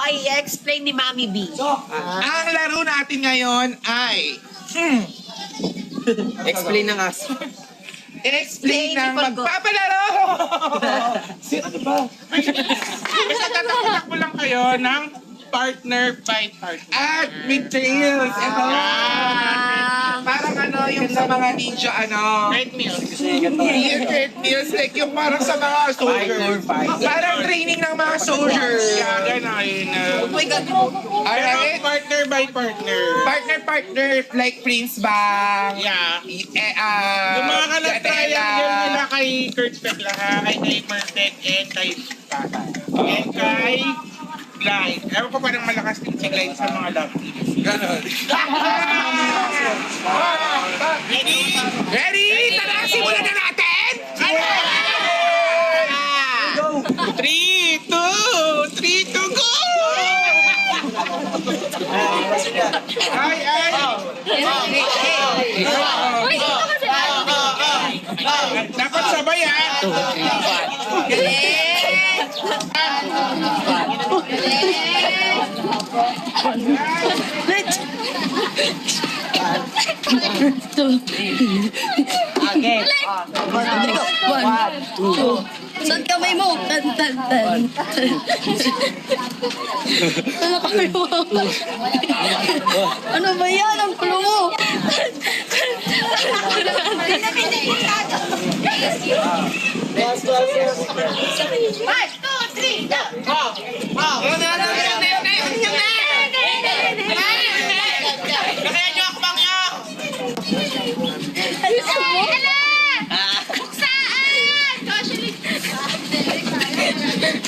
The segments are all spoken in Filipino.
i-explain ni Mami B. Ang laro natin ngayon ay Explain ng aso. explain ng magpapalaro! Sino ba? Basta tatakbo lang kayo ng partner by partner. At with trails. Ito. Parang ano, yung sa mga ninja, ano. Red meals. Yung red meals, like yung parang sa mga soldiers. Parang training ng mga soldiers. Yeah, gano'n. Alright? Partner by partner. Partner, like Prince Bang. Yeah. Yung Yung mga kalag-triangle nila kay Kurt Peglaha, kay Merted, and kay Pata. And kay Glide. Ewan ko parang malakas din si Glide sa mga love teams. Ganon. Ready? Ready? Tara, simulan na natin! 3, 2, go! Ay! Dapat sabay Okay. One, two. Saan kamay mo? Tan. Ano kamay mo? Ano ba yan? Ang kulo mo?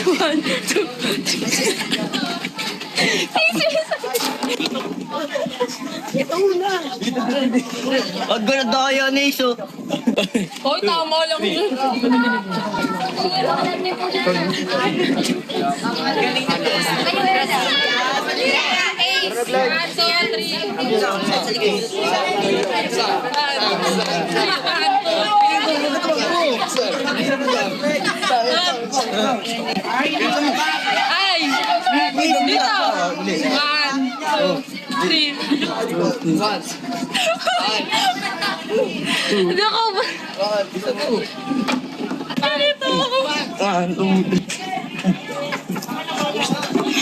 One, two, Wag ko na tayo, Niso. Hoy, tama lang yun. Ay! Dito! 1, 2, 3. Hindi ako ba? Ganito ako.